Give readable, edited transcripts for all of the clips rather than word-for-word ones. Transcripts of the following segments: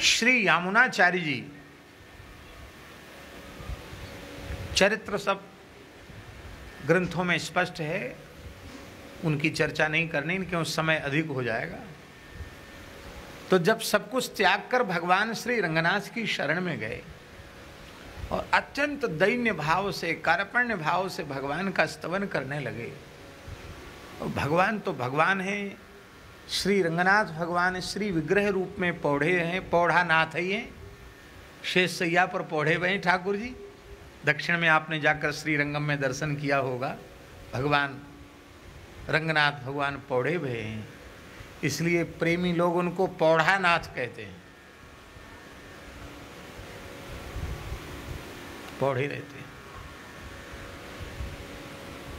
श्री यामुनाचार्य जी चरित्र सब ग्रंथों में स्पष्ट है, उनकी चर्चा नहीं करनी क्योंकि समय अधिक हो जाएगा। तो जब सब कुछ त्याग कर भगवान श्री रंगनाथ की शरण में गए और अत्यंत दैन्य भाव से, कार्पण्य भाव से भगवान का स्तवन करने लगे, और भगवान तो भगवान हैं, श्री रंगनाथ भगवान श्री विग्रह रूप में पौढ़े हैं, पौढ़ा नाथ ही हैं, शेष सैया पर पौढ़े हुए हैं ठाकुर जी। दक्षिण में आपने जाकर श्री रंगम में दर्शन किया होगा, भगवान रंगनाथ भगवान पौढ़े हुए हैं, इसलिए प्रेमी लोग उनको पौढ़ा नाथ कहते हैं, पौढ़े रहते हैं।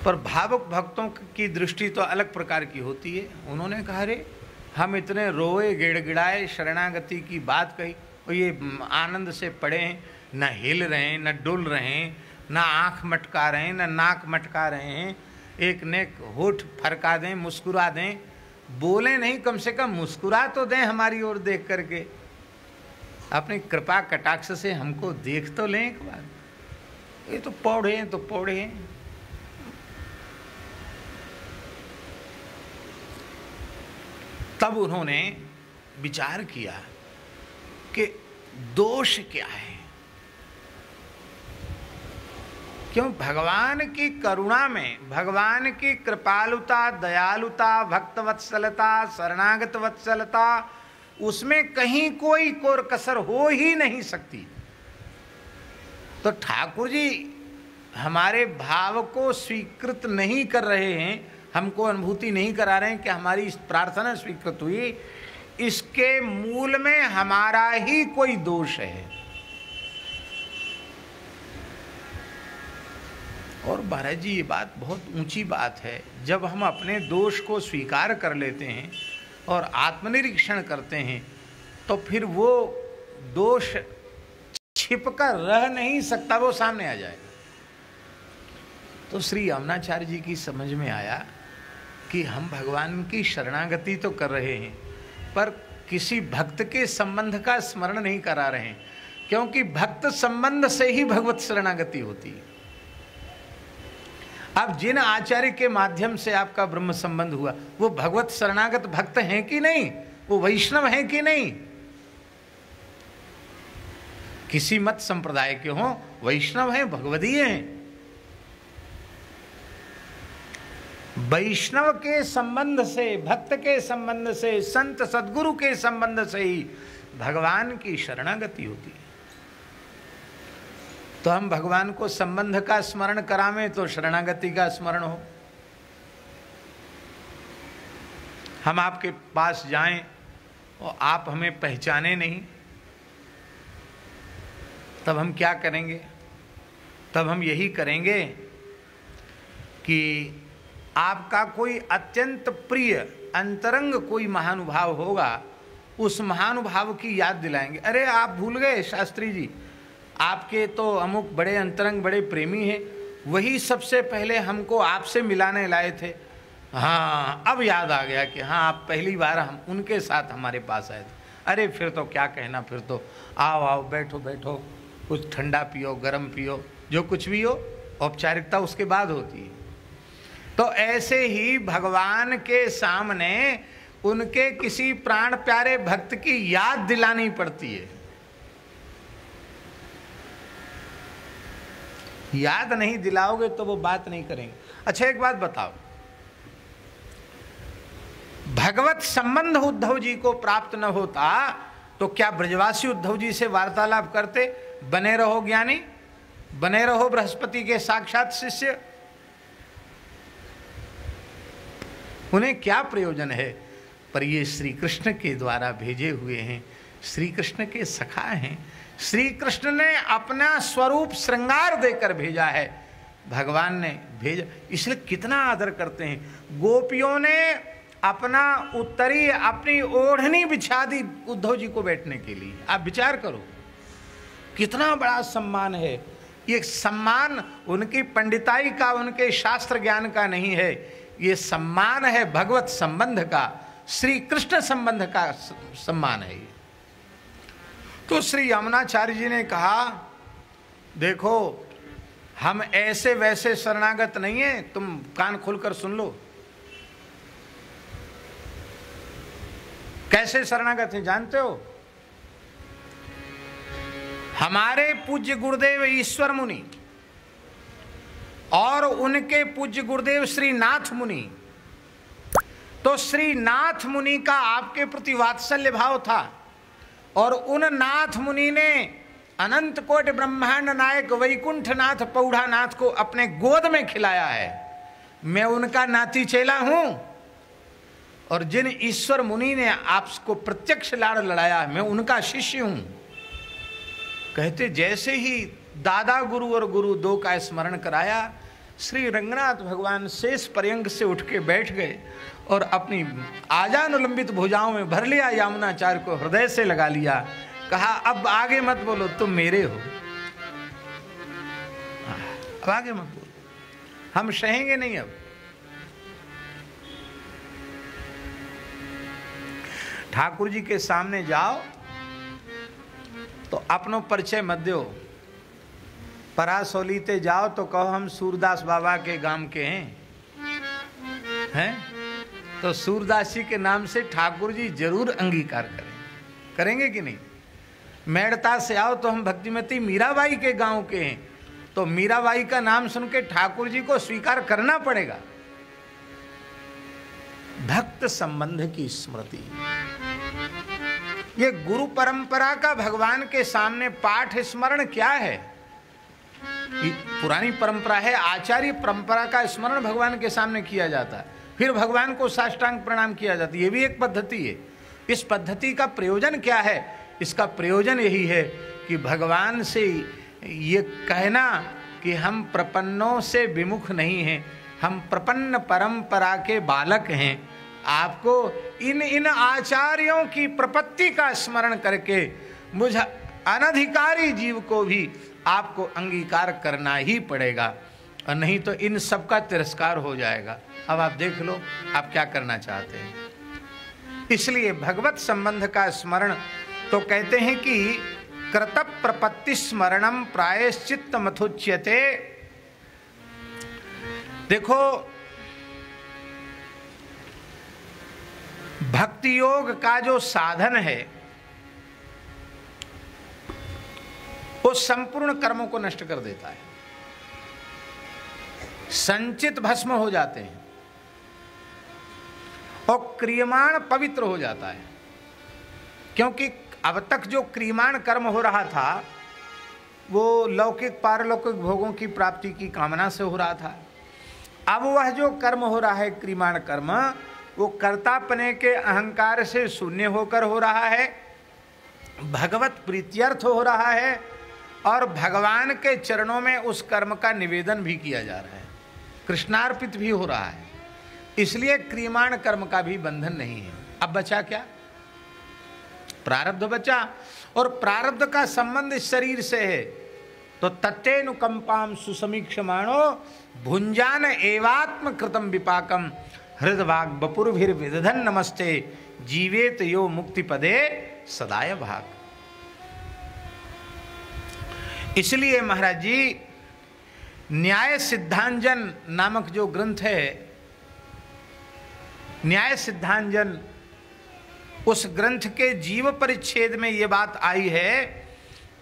पर भावुक भक्तों की दृष्टि तो अलग प्रकार की होती है। उन्होंने कहा, अरे हम इतने रोए गिड़गिड़ाए शरणागति की बात कही और ये आनंद से पड़े हैं, न हिल रहे हैं, न डुल रहे हैं, न आँख मटका रहे हैं, न नाक मटका रहे हैं, एक नेक होठ फरका दें, मुस्कुरा दें, बोले नहीं, कम से कम मुस्कुरा तो दें हमारी ओर देख करके, अपनी कृपा कटाक्ष से हमको देख तो लें एक बार। ये तो पौढ़े हैं, तो पौढ़े हैं। तब उन्होंने विचार किया कि दोष क्या है, क्यों भगवान की करुणा में, भगवान की कृपालुता, दयालुता, भक्तवत्सलता, शरणागत वत्सलता, उसमें कहीं कोई कोर कसर हो ही नहीं सकती। तो ठाकुर जी हमारे भाव को स्वीकृत नहीं कर रहे हैं, हमको अनुभूति नहीं करा रहे हैं कि हमारी इस प्रार्थना स्वीकृत हुई, इसके मूल में हमारा ही कोई दोष है। और महाराज जी ये बात बहुत ऊंची बात है, जब हम अपने दोष को स्वीकार कर लेते हैं और आत्मनिरीक्षण करते हैं तो फिर वो दोष छिपकर रह नहीं सकता, वो सामने आ जाएगा। तो श्री यमुनाचार्य जी की समझ में आया कि हम भगवान की शरणागति तो कर रहे हैं पर किसी भक्त के संबंध का स्मरण नहीं करा रहे हैं, क्योंकि भक्त संबंध से ही भगवत शरणागति होती है। अब जिन आचार्य के माध्यम से आपका ब्रह्म संबंध हुआ वो भगवत शरणागत भक्त हैं कि नहीं, वो वैष्णव हैं कि नहीं। किसी मत संप्रदाय के हों, वैष्णव हैं, भगवदीय हैं। वैष्णव के संबंध से, भक्त के संबंध से, संत सद्गुरु के संबंध से ही भगवान की शरणागति होती है। तो हम भगवान को संबंध का स्मरण करावें तो शरणागति का स्मरण हो। हम आपके पास जाएं और आप हमें पहचाने नहीं, तब हम क्या करेंगे? तब हम यही करेंगे कि आपका कोई अत्यंत प्रिय अंतरंग कोई महानुभाव होगा, उस महानुभाव की याद दिलाएंगे। अरे आप भूल गए शास्त्री जी, आपके तो अमुक बड़े अंतरंग बड़े प्रेमी हैं, वही सबसे पहले हमको आपसे मिलाने लाए थे। हाँ अब याद आ गया कि हाँ आप पहली बार हम उनके साथ हमारे पास आए थे। अरे फिर तो क्या कहना, फिर तो आओ आओ बैठो बैठो, कुछ ठंडा पियो, गरम पियो, जो कुछ भी हो औपचारिकता उसके बाद होती है। तो ऐसे ही भगवान के सामने उनके किसी प्राण प्यारे भक्त की याद दिलानी पड़ती है। याद नहीं दिलाओगे तो वो बात नहीं करेंगे। अच्छा एक बात बताओ, भगवत संबंध उद्धव जी को प्राप्त न होता तो क्या ब्रजवासी उद्धव जी से वार्तालाप करते? बने रहो ज्ञानी, बने रहो बृहस्पति के साक्षात शिष्य, उन्हें क्या प्रयोजन है? पर ये श्री कृष्ण के द्वारा भेजे हुए हैं, श्री कृष्ण के सखा हैं। श्री कृष्ण ने अपना स्वरूप श्रृंगार देकर भेजा है, भगवान ने भेजा, इसलिए कितना आदर करते हैं। गोपियों ने अपना उत्तरी, अपनी ओढ़नी बिछा दी उद्धव जी को बैठने के लिए। आप विचार करो कितना बड़ा सम्मान है। ये सम्मान उनकी पंडिताई का, उनके शास्त्र ज्ञान का नहीं है, ये सम्मान है भगवत संबंध का, श्री कृष्ण संबंध का सम्मान है। तो श्री यमुनाचार्य जी ने कहा, देखो हम ऐसे वैसे शरणागत नहीं है, तुम कान खोलकर सुन लो। कैसे शरणागत हैं जानते हो? हमारे पूज्य गुरुदेव ईश्वर मुनि और उनके पूज्य गुरुदेव श्री नाथ मुनि, तो श्री नाथ मुनि का आपके प्रति वात्सल्य भाव था और उन नाथ मुनि ने अनंत कोटि ब्रह्मांड नायक वैकुंठनाथ पौढ़ानाथ को अपने गोद में खिलाया है। मैं उनका नाती चेला हूं और जिन ईश्वर मुनि ने आपको प्रत्यक्ष लाड़ लड़ाया, मैं उनका शिष्य हूं। कहते जैसे ही दादा गुरु और गुरु दो का स्मरण कराया, श्री रंगनाथ भगवान शेष पर्यंक से उठ के बैठ गए और अपनी आजानुलंबित भुजाओं में भर लिया, यमुनाचार्य को हृदय से लगा लिया, कहा अब आगे मत बोलो, तुम मेरे हो, अब आगे मत बोलो, हम सहेंगे नहीं। अब ठाकुर जी के सामने जाओ तो अपनो परिचय मत दो, परासोलीते जाओ तो कहो हम सूरदास बाबा के गांव के हैं? तो सूरदास जी के नाम से ठाकुर जी जरूर अंगीकार करेंगे कि नहीं? मेड़ता से आओ तो हम भक्तिमती मीराबाई के गांव के हैं, तो मीराबाई का नाम सुन के ठाकुर जी को स्वीकार करना पड़ेगा। भक्त संबंध की स्मृति, ये गुरु परंपरा का भगवान के सामने पाठ स्मरण क्या है? पुरानी परंपरा है, आचार्य परंपरा का स्मरण भगवान के सामने किया जाता है, फिर भगवान को साष्टांग प्रणाम किया जाता है। ये भी एक पद्धति है। इस पद्धति का प्रयोजन क्या है? इसका प्रयोजन यही है कि भगवान से ये कहना कि हम प्रपन्नों से विमुख नहीं हैं, हम प्रपन्न परंपरा के बालक हैं। आपको इन आचार्यों की प्रपत्ति का स्मरण करके मुझ अनधिकारी जीव को भी आपको अंगीकार करना ही पड़ेगा, और नहीं तो इन सब का तिरस्कार हो जाएगा। अब आप देख लो आप क्या करना चाहते हैं। इसलिए भगवत संबंध का स्मरण तो कहते हैं कि कृत प्रपत्ति स्मरणम प्रायश्चित्त मथुच्यते। देखो भक्ति योग का जो साधन है वो संपूर्ण कर्मों को नष्ट कर देता है, संचित भस्म हो जाते हैं और क्रियमाण पवित्र हो जाता है। क्योंकि अब तक जो क्रियमाण कर्म हो रहा था वो लौकिक पारलौकिक भोगों की प्राप्ति की कामना से हो रहा था। अब वह जो कर्म हो रहा है क्रियमाण कर्म, वो कर्तापने के अहंकार से शून्य होकर हो रहा है, भगवत प्रीत्यर्थ हो रहा है और भगवान के चरणों में उस कर्म का निवेदन भी किया जा रहा है, कृष्णार्पित भी हो रहा है। इसलिए क्रियमाण कर्म का भी बंधन नहीं है। अब बचा क्या? प्रारब्ध बचा, और प्रारब्ध का संबंध इस शरीर से है। तो तत्तेनुकंपाम सुसमीक्षमाणो भुंजान एवात्म कृतम विपाकम हृदभाग बपुर्भिर्विदधन नमस्ते जीवेत यो मुक्ति पदे सदाय भाग। इसलिए महाराज जी न्याय सिद्धांजन नामक जो ग्रंथ है, न्याय सिद्धांजन, उस ग्रंथ के जीव परिच्छेद में ये बात आई है,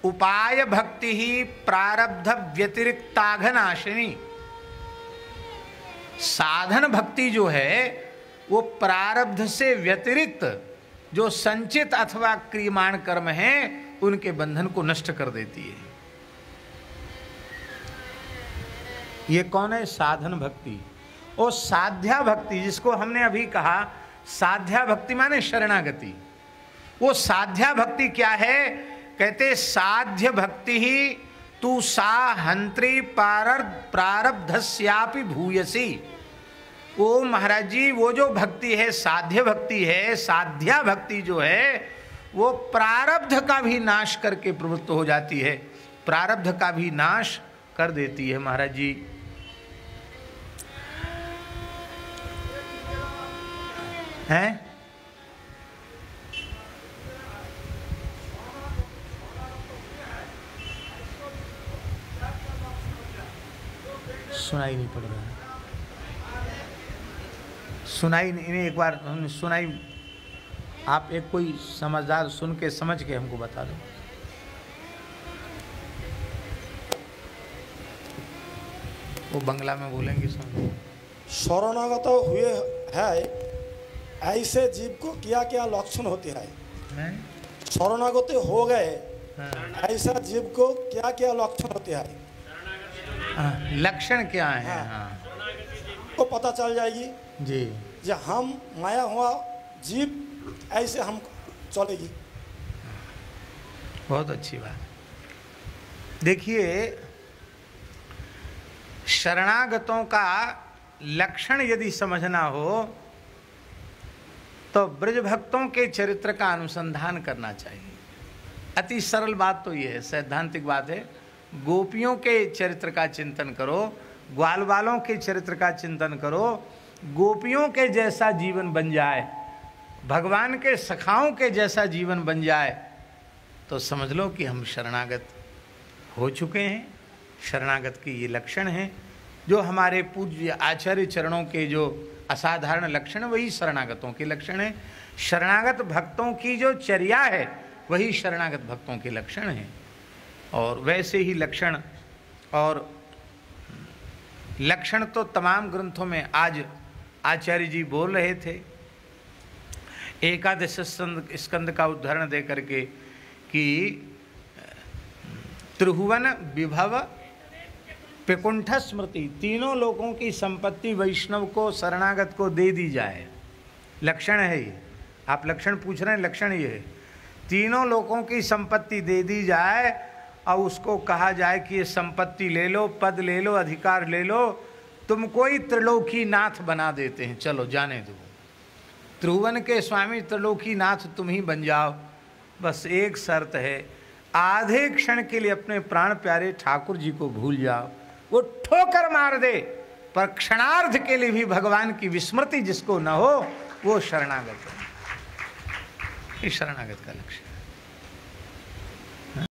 उपाय भक्ति ही प्रारब्ध व्यतिरिक्ताघनाशिनी। साधन भक्ति जो है वो प्रारब्ध से व्यतिरिक्त जो संचित अथवा क्रियमाण कर्म हैं उनके बंधन को नष्ट कर देती है। ये कौन है? साधन भक्ति। और साध्या भक्ति जिसको हमने अभी कहा, साध्या भक्ति माने शरणागति। वो साध्या भक्ति क्या है? कहते साध्य भक्ति ही तू सा हंत्री प्रारब्धस्यापि भूयसी। वो महाराज जी वो जो भक्ति है साध्य भक्ति है, साध्या भक्ति जो है वो प्रारब्ध का भी नाश करके प्रवृत्त हो जाती है, प्रारब्ध का भी नाश कर देती है महाराज जी। हैं? सुनाई नहीं पड़ रहा है, सुनाई नहीं, इन्हें एक बार हमने सुनाई, आप एक कोई समझदार सुन के समझ के हमको बता दो। वो बंगला में बोलेंगे, समझो। शरणागत हुए है ऐसे जीव को क्या क्या लक्षण होते हैं? शरणागत हो गए ऐसा जीव को क्या क्या लक्षण होते हैं? लक्षण क्या है? तो पता चल जाएगी जी, जब हम माया हुआ जीव ऐसे हम चलेगी। बहुत अच्छी बात। देखिए, शरणागतों का लक्षण यदि समझना हो तो ब्रज भक्तों के चरित्र का अनुसंधान करना चाहिए। अति सरल बात तो ये है, सैद्धांतिक बात है। गोपियों के चरित्र का चिंतन करो, ग्वाल बालों के चरित्र का चिंतन करो, गोपियों के जैसा जीवन बन जाए, भगवान के सखाओं के जैसा जीवन बन जाए, तो समझ लो कि हम शरणागत हो चुके हैं। शरणागत के ये लक्षण हैं, जो हमारे पूज्य आचार्य चरणों के जो असाधारण लक्षण, वही शरणागतों के लक्षण हैं। शरणागत भक्तों की जो चर्या है वही शरणागत भक्तों के लक्षण हैं। और वैसे ही लक्षण तो तमाम ग्रंथों में आज आचार्य जी बोल रहे थे। एकादश स्कंद का उदाहरण दे करके कि त्रिभुवन विभव पिकुंठ स्मृति, तीनों लोगों की संपत्ति वैष्णव को, शरणागत को दे दी जाए। लक्षण है ये, आप लक्षण पूछ रहे हैं, लक्षण ये है, तीनों लोगों की संपत्ति दे दी जाए और उसको कहा जाए कि ये संपत्ति ले लो, पद ले लो, अधिकार ले लो, तुमको ही त्रिलोकी नाथ बना देते हैं, चलो जाने दो, त्रिभुवन के स्वामी त्रिलोकी नाथ तुम ही बन जाओ। बस एक शर्त है, आधे क्षण के लिए अपने प्राण प्यारे ठाकुर जी को भूल जाओ। वो ठोकर मार दे, पर क्षणार्ध के लिए भी भगवान की विस्मृति जिसको न हो, वो शरणागत है। ये शरणागत का लक्ष्य है।